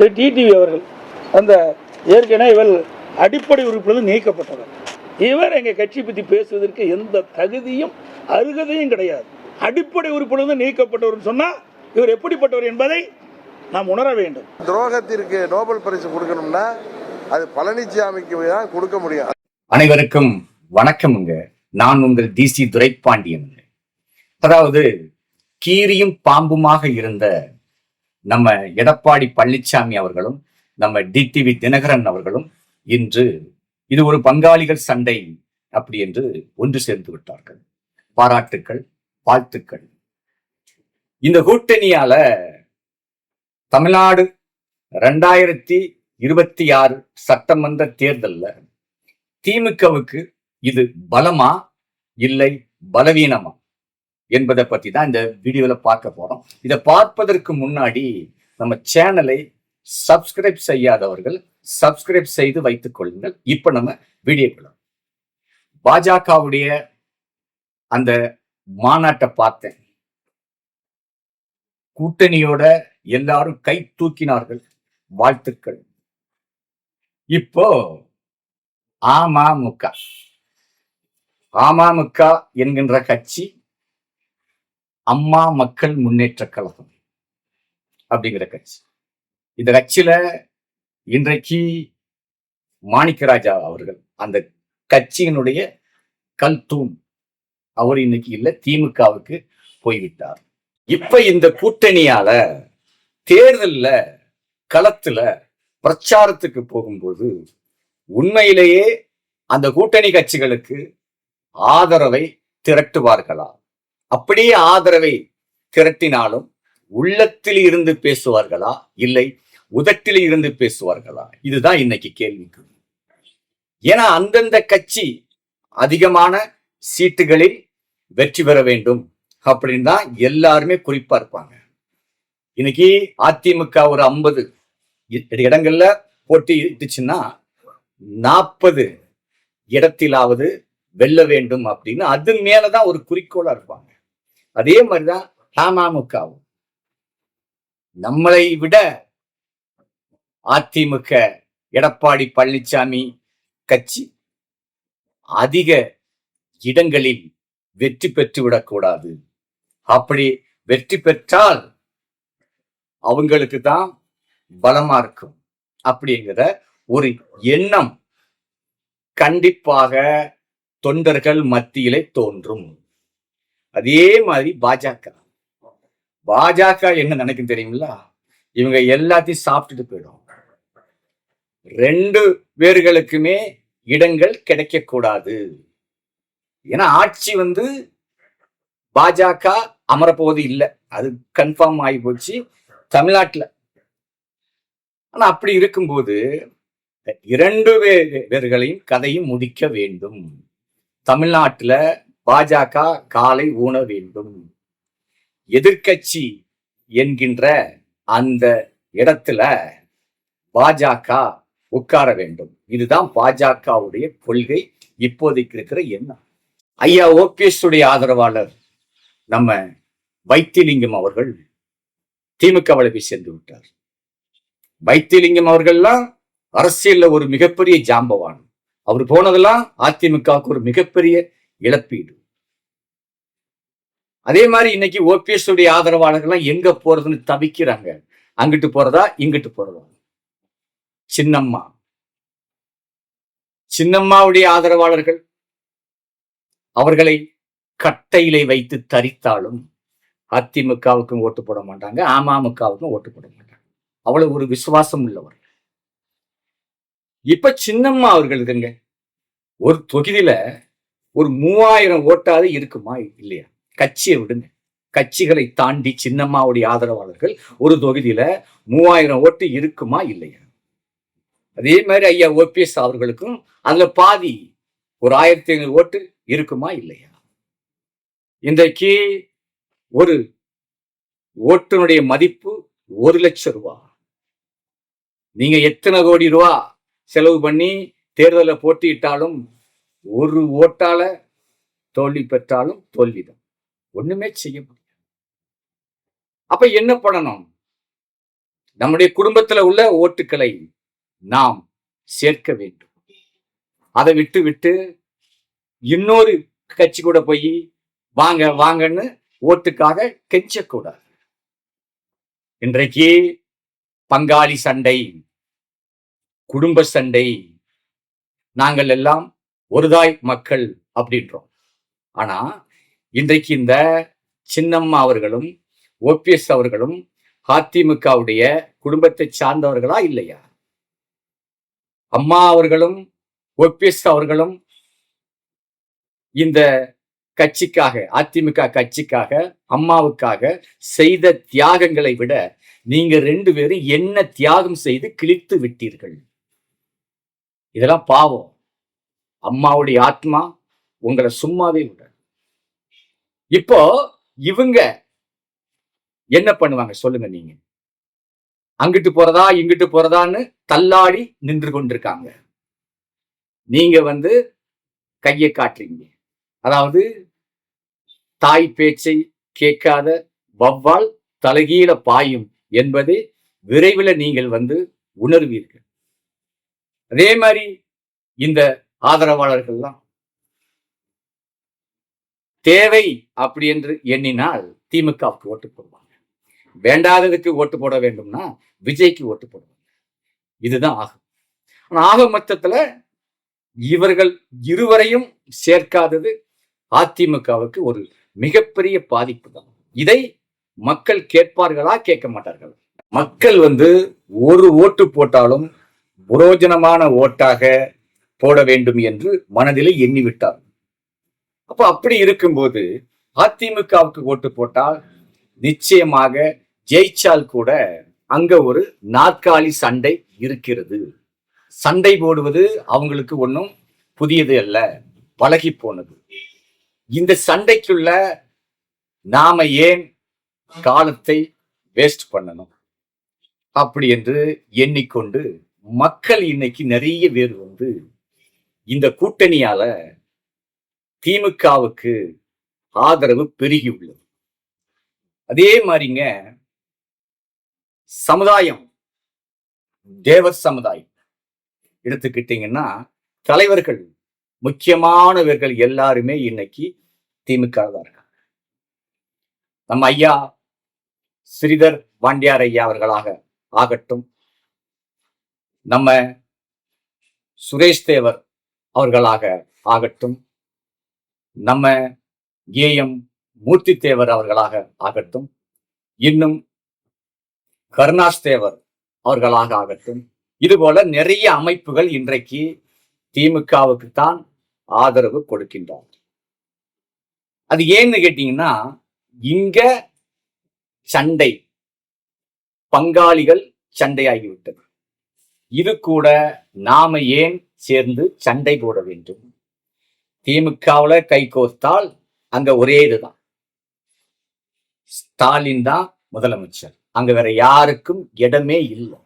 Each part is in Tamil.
டிடிவி அவர்கள் அந்த ஏற்கனவே இவர் அடிப்படை உறுப்பிலிருந்து நீக்கப்பட்டவர். இவர் எங்கள் கட்சி பற்றி பேசுவதற்கு எந்த தகுதியும் அருகதையும் கிடையாது. அடிப்படை உறுப்பிலிருந்து நீக்கப்பட்டவர் சொன்னால் இவர் எப்படிப்பட்டவர் என்பதை நாம் உணர வேண்டும். துரோகத்திற்கு நோபல் பரிசு கொடுக்கணும்னா அது பழனிசாமிக்கு தான் கொடுக்க முடியும். அனைவருக்கும் வணக்கமுங்க. நான் உங்கள் டிசி துரைப்பாண்டியன். அதாவது கீரியும் பாம்புமாக இருந்த நம்ம எடப்பாடி பழனிசாமி அவர்களும் நம்ம டிடிவி தினகரன் அவர்களும் இன்று இது ஒரு பங்காளிகள் சண்டை அப்படி என்று ஒன்று சேர்ந்து விட்டார்கள். பாராட்டுக்கள், வாழ்த்துக்கள். இந்த கூட்டணியால தமிழ்நாடு 2026 சட்டமன்ற தேர்தல்ல திமுகவுக்கு இது பலமா இல்லை பலவீனமா என்பதை பத்தி தான் இந்த வீடியோல பார்க்க போறோம். இதை பார்ப்பதற்கு முன்னாடி நம்ம சேனலை சப்ஸ்கிரைப் செய்யாதவர்கள் சப்ஸ்கிரைப் செய்து வைத்துக் கொள்ளுங்கள். இப்ப நம்ம வீடியோக்குள்ள பாஜகவுடைய அந்த மாநாட்டை பார்த்தேன். கூட்டணியோட எல்லாரும் கை தூக்கினார்கள், வாழ்த்துக்கள். இப்போ அமமுக என்கின்ற கட்சி அம்மா மக்கள் முன்னேற்ற கழகம் அப்படிங்கிற கட்சி. இந்த கட்சியில இன்றைக்கு மாணிக்கராஜா அவர்கள் அந்த கட்சியினுடைய கல் தூண். அவர் இன்னைக்கு இல்ல, திமுகவுக்கு போய்விட்டார். இப்ப இந்த கூட்டணியால தேர்தல்ல களத்துல பிரச்சாரத்துக்கு போகும்போது உண்மையிலேயே அந்த கூட்டணி கட்சிகளுக்கு ஆதரவை திரட்டுவார்களா? அப்படியே ஆதரவை திரட்டினாலும் உள்ளத்தில் இருந்து பேசுவார்களா இல்லை உதட்டில் இருந்து பேசுவார்களா? இதுதான் இன்னைக்கு கேள்விக்கு. ஏன்னா அந்தந்த கட்சி அதிகமான சீட்டுகளில் வெற்றி பெற வேண்டும் அப்படின்னு தான் எல்லாருமே குறிப்பா இருப்பாங்க. இன்னைக்கு அதிமுக ஒரு 50 இடங்கள்ல போட்டி இட்டுச்சுன்னா 40 இடத்திலாவது வெல்ல வேண்டும் அப்படின்னு அது மேலதான் ஒரு குறிக்கோளா இருப்பாங்க. அதே மாதிரிதான் அமமுகவும். நம்மளை விட அதிமுக எடப்பாடி பழனிசாமி கட்சி அதிக இடங்களில் வெற்றி பெற்று விடக்கூடாது. அப்படி வெற்றி பெற்றால் அவங்களுக்கு தான் பலமா இருக்கும் அப்படிங்கிற ஒரு எண்ணம் கண்டிப்பாக தொண்டர்கள் மத்தியிலே தோன்றும். அதே மாதிரி பாஜக என்ன நினைக்கும் தெரியுங்களா? இவங்க எல்லாத்தையும் சாப்பிட்டுட்டு போயிடும். 2 பேர்களுக்குமே இடங்கள் கிடைக்க கூடாது. ஏன்னா ஆட்சி பாஜக அமரப்போவது இல்லை, அது கன்ஃபார்ம் ஆகி போச்சு தமிழ்நாட்டுல. ஆனா அப்படி இருக்கும்போது 2 பேர்களையும் கதையும் முடிக்க வேண்டும். தமிழ்நாட்டுல பாஜக காலை ஊன வேண்டும். எதிர்கட்சி என்கின்ற அந்த இடத்துல பாஜக உட்கார வேண்டும். இதுதான் பாஜகவுடைய கொள்கை, இப்போதைக்கு இருக்கிற எண்ணம். ஐயா ஓபிஎஸ் உடைய ஆதரவாளர் நம்ம வைத்திலிங்கம் அவர்கள் திமுகவில் போய் சேர்ந்து விட்டார். வைத்திலிங்கம் அவர்கள்லாம் அரசியல்ல ஒரு மிகப்பெரிய ஜாம்பவான். அவர் போனதெல்லாம் அதிமுகவுக்கு ஒரு மிகப்பெரிய இழப்பீடு. அதே மாதிரி இன்னைக்கு ஓபிஎஸ் உடைய ஆதரவாளர்கள்லாம் எங்க போறதுன்னு தவிக்கிறாங்க. அங்கிட்டு போறதா இங்கிட்டு போறதா. சின்னம்மாவுடைய ஆதரவாளர்கள் அவர்களை கட்டையிலை வைத்து தரித்தாலும் அதிமுகவுக்கும் ஓட்டு போட மாட்டாங்க, அமமுகவுக்கும் ஓட்டு போட மாட்டாங்க. அவ்வளவு ஒரு விசுவாசம் உள்ளவர். இப்ப சின்னம்மா அவர்களுக்குங்க ஒரு தொகுதியில ஒரு 3000 ஓட்டாவது இருக்குமா இல்லையா? கட்சியை விடுங்க, கட்சிகளை தாண்டி சின்னம்மாவுடைய ஆதரவாளர்கள் ஒரு தொகுதியில 3000 ஓட்டு இருக்குமா இல்லையா? அதே மாதிரி ஐயா ஓபிஎஸ் அவர்களுக்கும் அதுல பாதி ஒரு 1500 ஓட்டு இருக்குமா இல்லையா? இன்றைக்கு ஒரு ஓட்டுனுடைய மதிப்பு 1 லட்சம் ரூபாய். நீங்க எத்தனை கோடி ரூபா செலவு பண்ணி தேர்தலில் போட்டியிட்டாலும் ஒரு ஓட்டால தோல்வி பெற்றாலும் தோல்விதான், ஒண்ணுமே செய்ய முடியாது. அப்ப என்ன பண்ணணும்? நம்முடைய குடும்பத்துல உள்ள ஓட்டுக்களை நாம் சேர்க்க வேண்டும். அதை விட்டு விட்டு இன்னொரு கட்சி கூட போய் வாங்க வாங்கன்னு ஓட்டுக்காக கெஞ்சக்கூடாது. இன்றைக்கு பங்காளி சண்டை, குடும்ப சண்டை, நாங்கள் எல்லாம் ஒருதாய் மக்கள் அப்படின்றோம். ஆனா இன்றைக்கு இந்த சின்னம்மா அவர்களும் ஓபிஎஸ் அவர்களும் அதிமுகவுடைய குடும்பத்தை சார்ந்தவர்களா இல்லையா? அம்மா அவர்களும் ஓபிஎஸ் அவர்களும் இந்த கட்சிக்காக, அதிமுக கட்சிக்காக, அம்மாவுக்காக செய்த தியாகங்களை விட நீங்க 2 பேரும் என்ன தியாகம் செய்து கிழித்து விட்டீர்கள். இதெல்லாம் பாவம். அம்மாவுடைய ஆத்மா உங்களை சும்மாவே விட. இப்போ இவங்க என்ன பண்ணுவாங்க சொல்லுங்க நீங்க? அங்கிட்டு போறதா இங்கிட்டு போறதான்னு தள்ளாடி நின்று கொண்டிருக்காங்க. நீங்க கையை காட்டுறீங்க. அதாவது தாய் பேச்சை கேட்காத வவ்வால் தலைகீழ பாயும் என்பதை விரைவில் நீங்கள் உணர்வீர்கள். அதே மாதிரி இந்த ஆதரவாளர்கள்லாம் தேவை அப்படி என்று எண்ணினால் திமுகவுக்கு ஓட்டு போடுவாங்க. வேண்டாததுக்கு ஓட்டு போட வேண்டும்னா விஜய்க்கு ஓட்டு போடுவாங்க. இதுதான் ஆகும். ஆக மொத்தத்துல இவர்கள் இருவரையும் சேர்க்காதது அதிமுகவுக்கு ஒரு மிகப்பெரிய பாதிப்பு தான். இதை மக்கள் கேட்பார்களா, கேட்க மாட்டார்கள்? மக்கள் ஒரு ஓட்டு போட்டாலும் புரோஜனமான ஓட்டாக போட வேண்டும் என்று மனதில் எண்ணிவிட்டார். அப்ப அப்படி இருக்கும்போது அதிமுகவுக்கு ஓட்டு போட்டால் நிச்சயமாக ஜெயிச்சால் கூட அங்க ஒரு நாற்காலி சண்டை இருக்கிறது. சண்டை போடுவது அவங்களுக்கு ஒன்றும் புதியது அல்ல, பழகி போனது. இந்த சண்டைக்குள்ள நாம ஏன் காலத்தை வேஸ்ட் பண்ணணும் அப்படி என்று எண்ணிக்கொண்டு மக்கள் இன்னைக்கு நிறைய பேர் இந்த கூட்டணியால திமுகவுக்கு ஆதரவு பெருகி உள்ளது. அதே மாதிரிங்க சமுதாயம், தேவர் சமுதாயம் எடுத்துக்கிட்டீங்கன்னா தலைவர்கள், முக்கியமானவர்கள் எல்லாருமே இன்னைக்கு திமுக தான் இருக்காங்க. நம்ம ஐயா ஸ்ரீதர் பாண்டியார் ஐயா அவர்களாக ஆகட்டும், நம்ம சுரேஷ் தேவர் அவர்களாக ஆகட்டும், நம்ம ஏஎம் மூர்த்தி தேவர் அவர்களாக ஆகட்டும், இன்னும் கருணாஸ் தேவர் அவர்களாக ஆகட்டும், இதுபோல நிறைய அமைப்புகள் இன்றைக்கு திமுகவுக்கு தான் ஆதரவு கொடுக்கின்றார். அது ஏன்னு கேட்டீங்கன்னா, இங்க சண்டை, பங்காளிகள் சண்டையாகிவிட்டது. இது கூட நாம ஏன் சேர்ந்து சண்டை போட வேண்டும்? திமுகவுல கை கோர்த்தால் அங்க ஒரே இதுதான், ஸ்டாலின் தான் முதலமைச்சர், அங்க வேற யாருக்கும் இடமே இல்லை.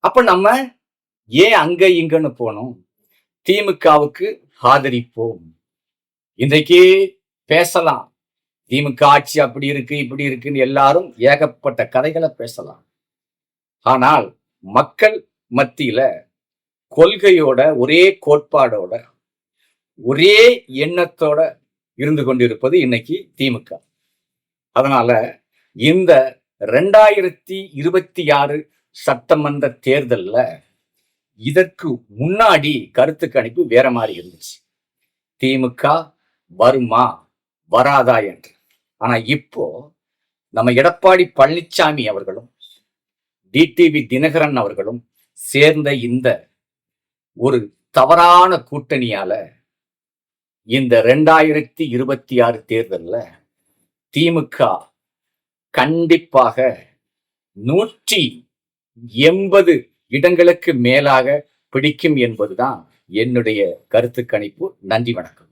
அப்ப நம்ம ஏன் அங்க இங்கன்னு போனோம்? திமுகவுக்கு ஆதரிப்போம். இன்றைக்கு பேசலாம், திமுக ஆட்சி அப்படி இருக்கு இப்படி இருக்குன்னு எல்லாரும் ஏகப்பட்ட கதைகளை பேசலாம். ஆனால் மக்கள் மத்தியில கொள்கையோட, ஒரே கோட்பாடோட, ஒரே எண்ணத்தோட இருந்து கொண்டிருப்பது இன்னைக்கு திமுக. அதனால இந்த 2026 சட்டமன்ற தேர்தல்ல இதற்கு முன்னாடி கருத்து கணிப்பு வேற மாதிரி இருந்துச்சு. திமுக வருமா வராதா என்று. ஆனா இப்போ நம்ம எடப்பாடி பழனிசாமி அவர்களும் டிடிவி தினகரன் அவர்களும் சேர்ந்த இந்த ஒரு தவறான கூட்டணியால இந்த 2026 தேர்தல்ல திமுக கண்டிப்பாக 180 இடங்களுக்கு மேலாக பிடிக்கும் என்பதுதான் என்னுடைய கருத்து கணிப்பு. நன்றி, வணக்கம்.